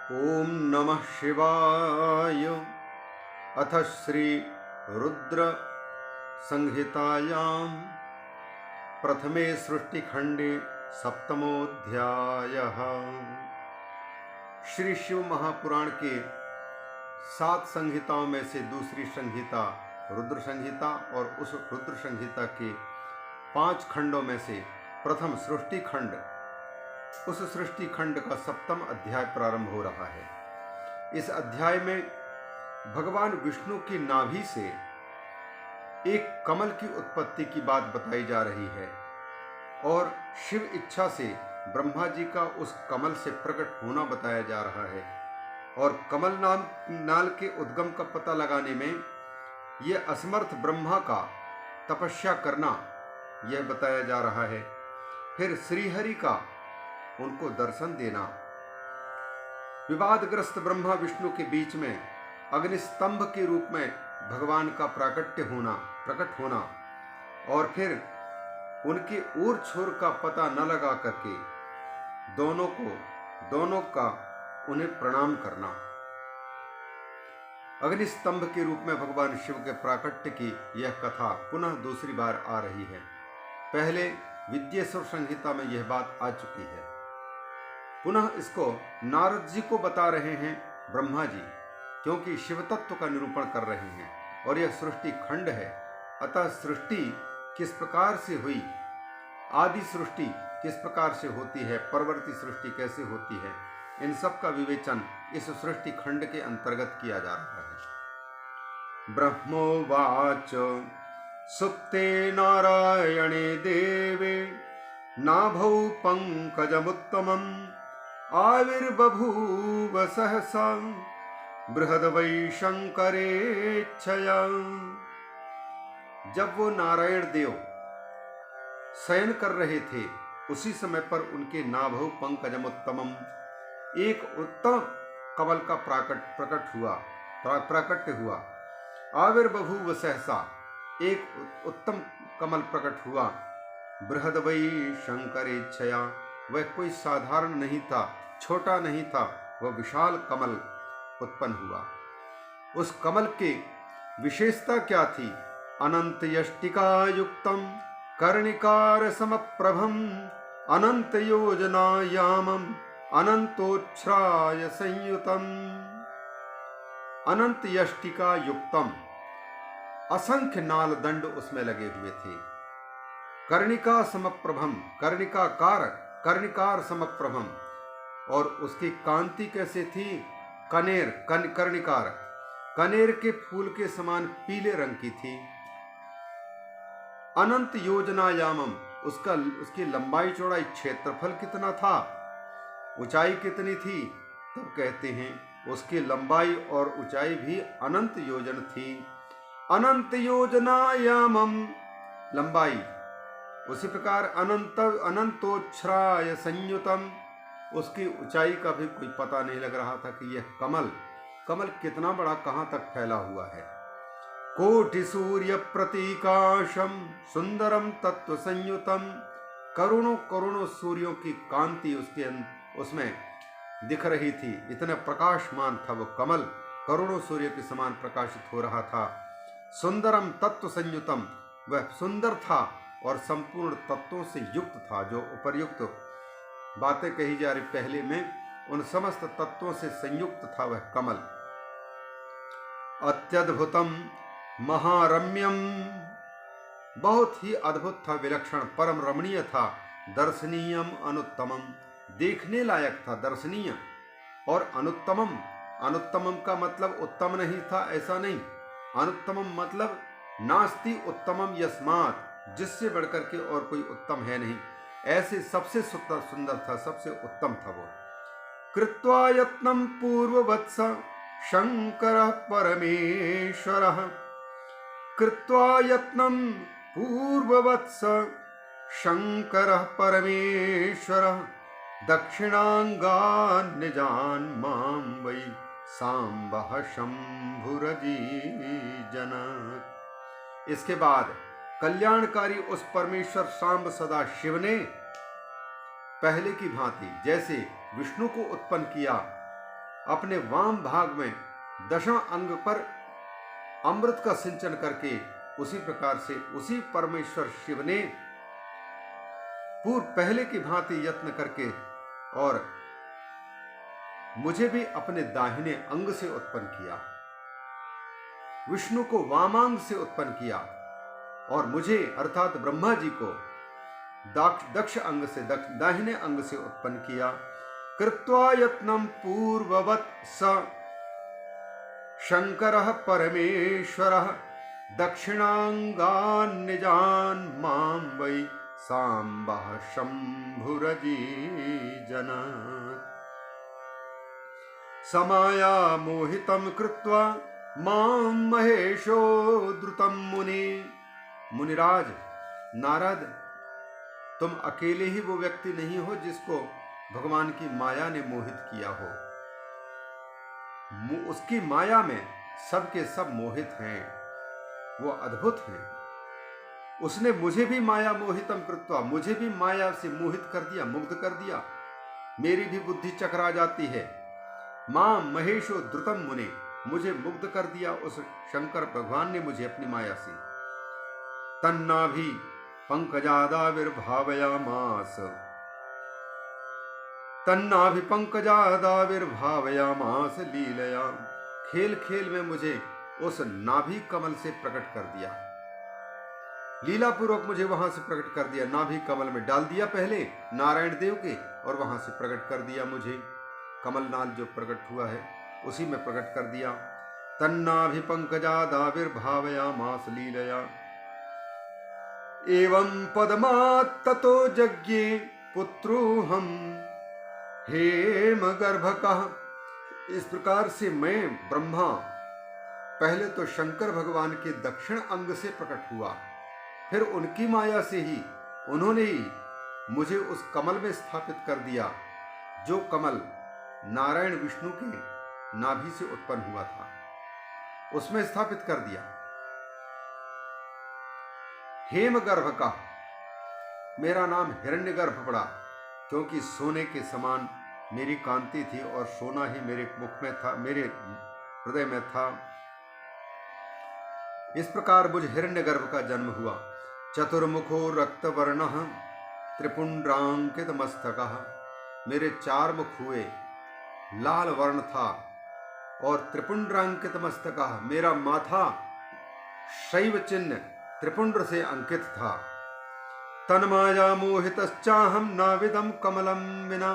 ओम नमः शिवाय। अथ श्री रुद्र संहितायां प्रथमे सृष्टिखंडे सप्तमोऽध्यायः। श्री शिव महापुराण के 7 संहिताओं में से दूसरी संहिता रुद्र संहिता और उस रुद्र संहिता के 5 खंडों में से प्रथम सृष्टि खंड, उस सृष्टि खंड का 7वां अध्याय प्रारंभ हो रहा है। इस अध्याय में भगवान विष्णु की नाभि से एक कमल की उत्पत्ति की बात बताई जा रही है और शिव इच्छा से ब्रह्मा जी का उस कमल से प्रकट होना बताया जा रहा है और कमल नाल के उद्गम का पता लगाने में यह असमर्थ ब्रह्मा का तपस्या करना यह बताया जा रहा है। फिर श्रीहरि का उनको दर्शन देना, विवादग्रस्त ब्रह्मा विष्णु के बीच में अग्निस्तंभ के रूप में भगवान का प्रकट होना और फिर उनके ओर छोर का पता न लगा करके दोनों का उन्हें प्रणाम करना। अग्निस्तंभ के रूप में भगवान शिव के प्राकट्य की यह कथा पुनः दूसरी बार आ रही है। पहले विद्येश्वर संहिता में यह बात आ चुकी है। पुनः इसको नारद जी को बता रहे हैं ब्रह्मा जी, क्योंकि शिव तत्व का निरूपण कर रहे हैं और यह सृष्टि खंड है। अतः सृष्टि किस प्रकार से हुई, आदि सृष्टि किस प्रकार से होती है, परवर्ती सृष्टि कैसे होती है, इन सब का विवेचन इस सृष्टि खंड के अंतर्गत किया जा रहा है। ब्रह्मोवाच सुप्ते नारायणे देवे नाभौ पंकजमुत्तमम् आविर्बभूव सहसा बृहद्वै शंकरेच्छया। जब वो नारायण देव शयन कर रहे थे उसी समय पर उनके नाभौ पंकजमुत्तमम् एक उत्तम कमल का प्राकट्य हुआ। आविर्बभूव सहसा एक उत्तम कमल प्रकट हुआ। बृहद्वै शंकरेच्छया, वह कोई साधारण नहीं था, छोटा नहीं था, वह विशाल कमल उत्पन्न हुआ। उस कमल के विशेषता क्या थी? अनंत यष्टिका युक्तम कर्णिकार समप्रभम अनंत योजनायामम अनंतोच्छ्राय संयुतम। अनंत यष्टिका युक्तम, असंख्य नाल दंड उसमें लगे हुए थे। कर्णिका समप्रभम, कर्णिकार समप्रभम, और उसकी कांति कैसे थी? कर्णिकार कनेर के फूल के समान पीले रंग की थी। अनंत योजनायामम, उसकी लंबाई चौड़ाई क्षेत्रफल कितना था, ऊंचाई कितनी थी? तब कहते हैं उसकी लंबाई और ऊंचाई भी अनंत योजन थी। अनंत योजनायामम लंबाई, उसी प्रकार अनंतोच्छ्राय संयुतम, उसकी ऊंचाई का भी कोई पता नहीं लग रहा था कि यह कमल कितना बड़ा कहां तक फैला हुआ है। कोटि सूर्य प्रतीकाशम सुंदरम तत्व संयुतम, करोड़ों सूर्यों की कांति उसमें दिख रही थी। इतना प्रकाशमान था वो कमल, करोड़ों सूर्य के समान प्रकाशित हो रहा था। सुंदरम तत्व संयुतम, वह सुंदर था और संपूर्ण तत्वों से युक्त था। जो उपर्युक्त बातें कही जा रही पहले में, उन समस्त तत्वों से संयुक्त था वह कमल। अत्यद्भुतम महारम्यम, बहुत ही अद्भुत था, विलक्षण, परम रमणीय था। दर्शनीयम अनुत्तमम, देखने लायक था, दर्शनीय। और अनुत्तमम का मतलब उत्तम नहीं था, ऐसा नहीं। अनुत्तमम मतलब नास्ति उत्तमम यस्मात्, जिससे बढ़कर के और कोई उत्तम है नहीं, ऐसे सबसे सुंदर था, सबसे उत्तम था वो। कृत्वा यत्नं पूर्ववत्स शंकरः परमेश्वरः, कृत्वा यत्नं पूर्ववत्स शंकरः परमेश्वरः दक्षिणांगान् निजान् मां वै सांबः शंभुरजी जनक। इसके बाद कल्याणकारी उस परमेश्वर सांब सदा शिव ने पहले की भांति जैसे विष्णु को उत्पन्न किया अपने वाम भाग में दशम अंग पर अमृत का सिंचन करके उसी प्रकार से उसी परमेश्वर शिव ने पूर्व पहले की भांति यत्न करके और मुझे भी अपने दाहिने अंग से उत्पन्न किया, विष्णु को वामांग से उत्पन्न किया और मुझे अर्थात ब्रह्मा जी को दक्ष अंग से दाहिने अंग से उत्पन्न किया। कृत्वा यत्नम पूर्ववत् स शंकरः परमेश्वरः दक्षिणांगान् निजान् मां वै सांबः शंभुरजीजनात्। समाया मोहितं कृत्वा मां महेशो द्रुतं मुनि। मुनिराज नारद, तुम अकेले ही वो व्यक्ति नहीं हो जिसको भगवान की माया ने मोहित किया हो। उसकी माया में सबके सब मोहित हैं, वो अद्भुत हैं। उसने मुझे भी माया मोहितम कृत्वा, मुझे भी माया से मोहित कर दिया, मुग्ध कर दिया। मेरी भी बुद्धि चकरा जाती है। मां महेशो द्रुतम मुने, मुझे मुग्ध कर दिया उस शंकर भगवान ने मुझे अपनी माया से। तन्नाभि पंकजादाविर्भावयामास, तन्नाभि पंकजादाविर्भावयामास लीलया। खेल खेल में मुझे उस नाभि कमल से प्रकट कर दिया, लीला पूर्वक मुझे वहां से प्रकट कर दिया। नाभि कमल में डाल दिया पहले नारायण देव के, और वहां से प्रकट कर दिया मुझे। कमलनाथ जो प्रकट हुआ है उसी में प्रकट कर दिया। तन्नाभि पंकजादाविर्भावयामास लीलया। एवं पदमात् ततो यज्ञे पुत्रोऽहं हेमगर्भकः। इस प्रकार से मैं ब्रह्मा पहले तो शंकर भगवान के दक्षिण अंग से प्रकट हुआ, फिर उनकी माया से ही उन्होंने ही मुझे उस कमल में स्थापित कर दिया जो कमल नारायण विष्णु के नाभि से उत्पन्न हुआ था, उसमें स्थापित कर दिया। हेमगर्भ का मेरा नाम हिरण्यगर्भ पड़ा, क्योंकि सोने के समान मेरी कांति थी और सोना ही मेरे मुख में था, मेरे हृदय में था। इस प्रकार मुझ हिरण्यगर्भ का जन्म हुआ। चतुर्मुखो रक्तवर्णः त्रिपुंड्रांकित मस्तकः। मेरे 4 मुख हुए, लाल वर्ण था, और त्रिपुंड्रांकित मस्तकः, मेरा माथा शैव चिन्ह त्रिपुंड्र से अंकित था। तन्माया मोहितश्चाहं नाविदं कमलं विना।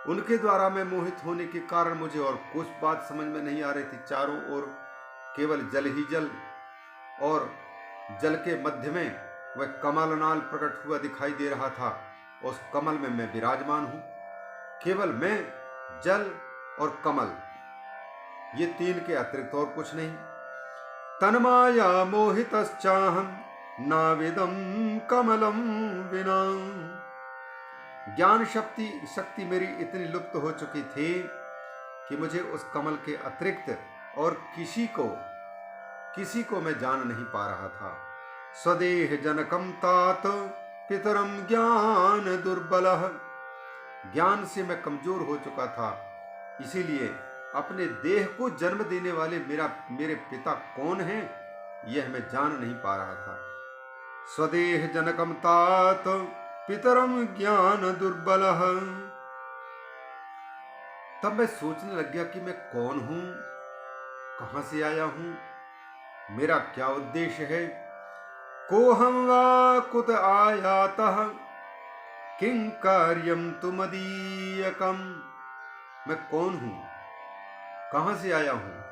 उनके द्वारा मैं मोहित होने के कारण मुझे और कुछ बात समझ में नहीं आ रही थी। चारों ओर केवल जल ही जल, और जल के मध्य में वह कमलनाल प्रकट हुआ दिखाई दे रहा था। उस कमल में मैं विराजमान हूं। केवल मैं, जल और कमल, ये 3 के अतिरिक्त और कुछ नहीं। तन्माया मोहितश्चाहं नाविदं कमलं विना। ज्ञान शक्ति मेरी इतनी लुप्त हो चुकी थी कि मुझे उस कमल के अतिरिक्त और किसी को मैं जान नहीं पा रहा था। स्वदेह जनकम तात पितरम ज्ञान दुर्बलः। ज्ञान से मैं कमजोर हो चुका था, इसीलिए अपने देह को जन्म देने वाले मेरे पिता कौन हैं यह मैं जान नहीं पा रहा था। स्वदेह जनकम तात पितरम ज्ञान दुर्बलः। तब मैं सोचने लग गया कि मैं कौन हूं, कहां से आया हूं, मेरा क्या उद्देश्य है। कोहम वा कुत आयातः किं कार्यम तुमदीयकम। मैं कौन हूं, कहां से आया हूं,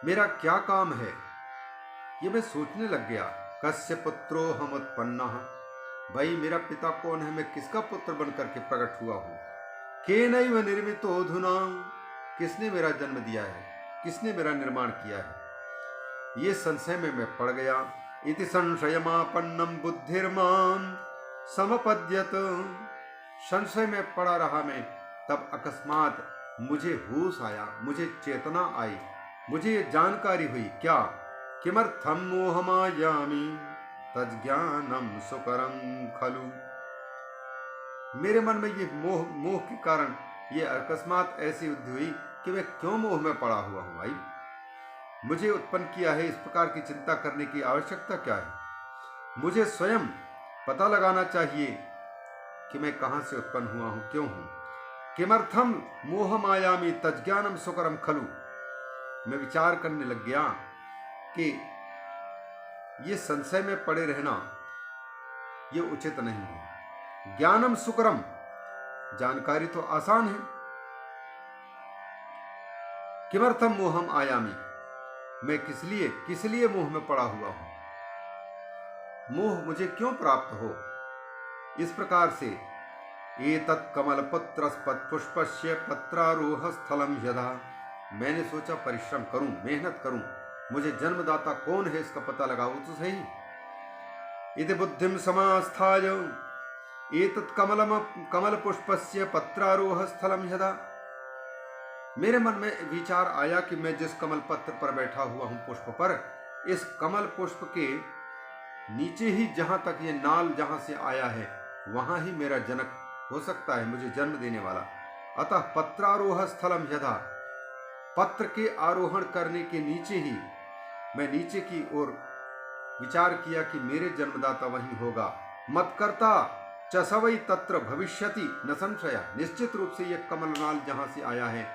मेरा क्या काम है, ये मैं सोचने लग गया। कस्य पुत्रो हम उत्पन्नः। भाई मेरा पिता कौन है, मैं किसका पुत्र बनकर के प्रकट हुआ हूं। केनैव निर्मितोऽधुना। किसने मेरा जन्म दिया है, किसने मेरा निर्माण किया है, ये संशय में मैं पड़ गया। इति संशयमापन्नम बुद्धिर्मां समपद्यत। संशय में पड़ा रहा मैं, तब अकस्मात मुझे होश आया, मुझे चेतना आई, मुझे ये जानकारी हुई। क्या? किमर्थम मोहमायामि तज्ज्ञानम सुकरं खलु। मेरे मन में ये मोह के कारण ये अकस्मात ऐसी बुद्धि हुई कि मैं क्यों मोह में पड़ा हुआ हूं भाई, मुझे उत्पन्न किया है, इस प्रकार की चिंता करने की आवश्यकता क्या है। मुझे स्वयं पता लगाना चाहिए कि मैं कहां से उत्पन्न हुआ हूं, क्यों हूं। किमर्थम मोह मायामी तज्ज्ञानम सुकरम खलु। मैं विचार करने लग गया कि ये संशय में पड़े रहना ये उचित नहीं है। ज्ञानम सुकरम, जानकारी तो आसान है। किमर्थम मोहम आयामी, मैं किस लिए मोह में पड़ा हुआ हूं, मोह मुझे क्यों प्राप्त हो। इस प्रकार से एतत् कमलपत्रस्पत् पुष्पस्य पत्रारोह स्थलम यदा, मैंने सोचा परिश्रम करूं, मेहनत करूं, मुझे जन्मदाता कौन है इसका पता लगाओ तो सही। इति बुद्धिम समास्थाय एतत् कमल पुष्पस्य पत्रारोह स्थलम यदा, मेरे मन में विचार आया कि मैं जिस कमल पत्र पर बैठा हुआ हूं पुष्प पर, इस कमल पुष्प के नीचे ही जहां तक ये नाल जहां से आया है वहां ही मेरा जनक हो सकता है, मुझे जन्म देने वाला। अतः पत्रारोह स्थलम यथा, पत्र के आरोहण करने के नीचे ही मैं नीचे की ओर विचार किया कि मेरे जन्मदाता वहीं होगा। मत्कर्ता चसवई तत्र भविष्यति न संशय, निश्चित रूप से यह कमलनाल जहां से आया है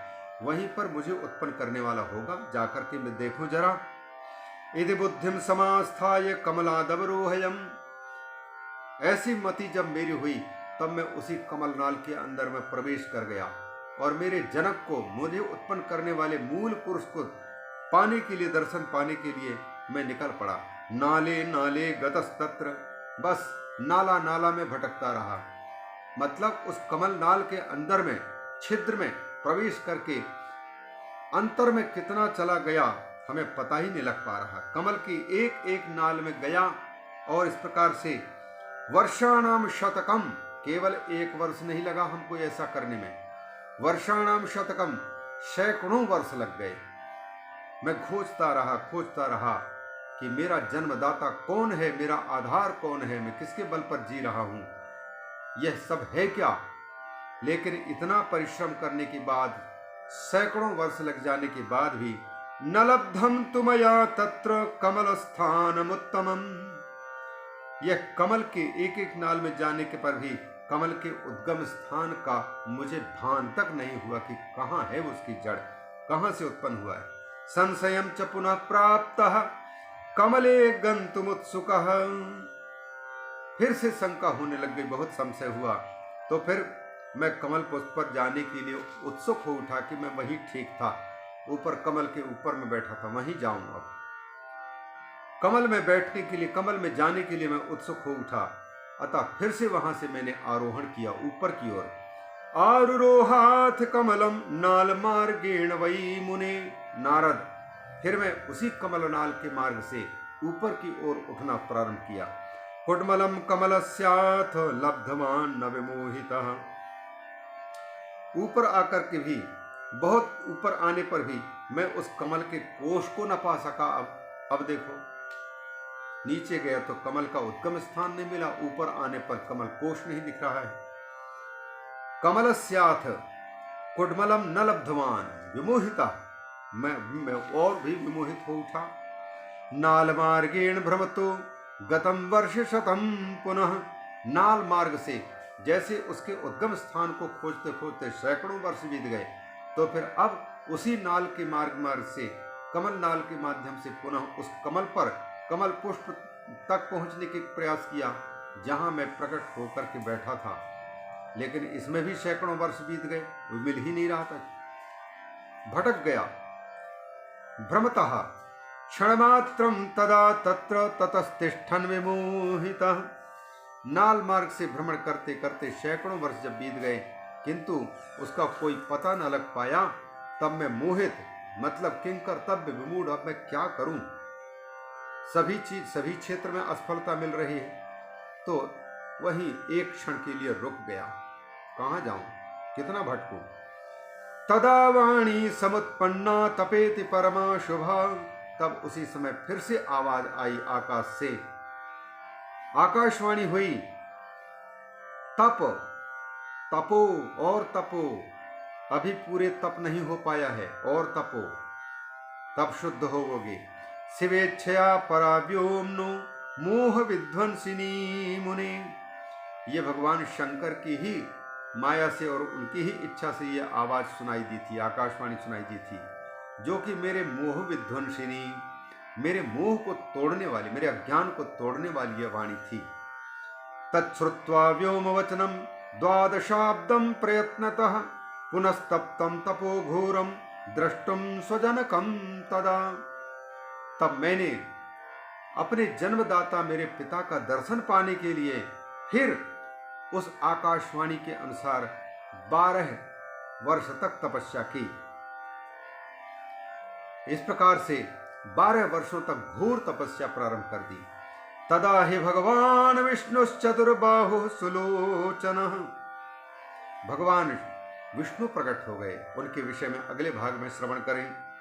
वहीं पर मुझे उत्पन्न करने वाला होगा, जाकर के मैं देखूं जरा। यदि बुद्धिम समास्थाय कमलादवरोहयम, ऐसी मति जब मेरी हुई तब मैं उसी कमलनाल के अंदर में प्रवेश कर गया और मेरे जनक को, मुझे उत्पन्न करने वाले मूल पुरुष को पाने के लिए, दर्शन पाने के लिए मैं निकल पड़ा। नाले नाले गतस्तत्र, बस नाला नाला में भटकता रहा। मतलब उस कमल नाल के अंदर में, छिद्र में प्रवेश करके अंतर में कितना चला गया हमें पता ही नहीं लग पा रहा। कमल की एक एक नाल में गया और इस प्रकार से वर्षाणाम शतकम, केवल एक वर्ष नहीं लगा हमको ऐसा करने में, वर्षाणाम शतकम, सैकड़ों वर्ष लग गए। मैं खोजता रहा कि मेरा जन्मदाता कौन है, मेरा आधार कौन है, मैं किसके बल पर जी रहा हूं, यह सब है क्या। लेकिन इतना परिश्रम करने के बाद, सैकड़ों वर्ष लग जाने के बाद भी न लब्धम तुमया तत्र कमल स्थानम उत्तमम, यह कमल के एक एक नाल में जाने के पर भी कमल के उद्गम स्थान का मुझे भान तक नहीं हुआ कि कहां है उसकी जड़, कहां से उत्पन्न हुआ है। संशयम च पुनः प्राप्तः कमले गंतुमुत्सुकः, फिर से शंका होने लग गई, बहुत संशय हुआ। तो फिर मैं कमल पुष्प पर जाने के लिए उत्सुक हो उठा कि मैं वहीं ठीक था, ऊपर कमल के ऊपर में बैठा था, वहीं जाऊं। अब कमल में बैठने के लिए, कमल में जाने के लिए मैं उत्सुक हो उठा। अतः फिर से वहां से मैंने आरोहण किया ऊपर की ओर। आरुरोहाथ कमलम नाल मार्गेण वै मुने, नारद, फिर मैं उसी कमलनाल के मार्ग से ऊपर की ओर उठना प्रारंभ किया। कुड्मलम कमलस्याथ लब्धवान न विमोहितः, ऊपर आकर के भी, बहुत ऊपर आने पर भी मैं उस कमल के कोश को न पा सका। अब देखो, नीचे गया तो कमल का उद्गम स्थान नहीं मिला, ऊपर आने पर कमल कोश नहीं दिख रहा है। कमलस्याथ कुड्मलम न लब्धवान विमोहिता, मैं और भी विमोहित हो उठा। नाल मार्गेण भ्रमतो गतम वर्ष शतम पुनः, नाल मार्ग से जैसे उसके उद्गम स्थान को खोजते खोजते सैकड़ों वर्ष बीत गए, तो फिर अब उसी नाल के मार्ग से, कमल नाल के माध्यम से पुनः उस कमल पर, कमल पुष्प तक पहुंचने के प्रयास किया जहां मैं प्रकट होकर के बैठा था। लेकिन इसमें भी सैकड़ों वर्ष बीत गए, वो मिल ही नहीं रहा था, भटक गया। भ्रमतः क्षणमात्रम तदा तत्र ततस्तिष्ठन् विमोहितः, नाल मार्ग से भ्रमण करते करते सैकड़ों वर्ष जब बीत गए किंतु उसका कोई पता न लग पाया, तब मैं मोहित, मतलब किंकर्तव्य विमूढ़, अब मैं क्या करूं। सभी क्षेत्र में असफलता मिल रही है, तो वहीं एक क्षण के लिए रुक गया, कहां जाऊं, कितना भटकूं। तदा वाणी समुत्पन्ना तपेति परमा शुभा, तब उसी समय फिर से आवाज आई आकाश से, आकाशवाणी हुई, तपो और तपो, अभी पूरे तप नहीं हो पाया है, और तपो, तब शुद्ध होवोगे। शिवेच्छया पराव्योम्नो मोह विध्वंसिनी मुने। ये भगवान शंकर की ही माया से और उनकी ही इच्छा से ये आवाज सुनाई दी थी, आकाशवाणी सुनाई दी थी, जो कि मेरे मोह विध्वंसिनी, मेरे मोह को तोड़ने वाली, मेरे अज्ञान को तोड़ने वाली यह वाणी थी। तच्छ्रुत्वा व्योमवचनम द्वादशाब्दम प्रयत्नतः पुनस्तप्तम तपो घोरम द्रष्टुम स्वजनकम तदा। तब मैंने अपने जन्मदाता मेरे पिता का दर्शन पाने के लिए फिर उस आकाशवाणी के अनुसार 12 वर्ष तक तपस्या की। इस प्रकार से 12 वर्षों तक घोर तपस्या प्रारंभ कर दी। तदा ही भगवान विष्णुश्चतुर्बाहु सुलोचन। भगवान विष्णु प्रकट हो गए। उनके विषय में अगले भाग में श्रवण करें।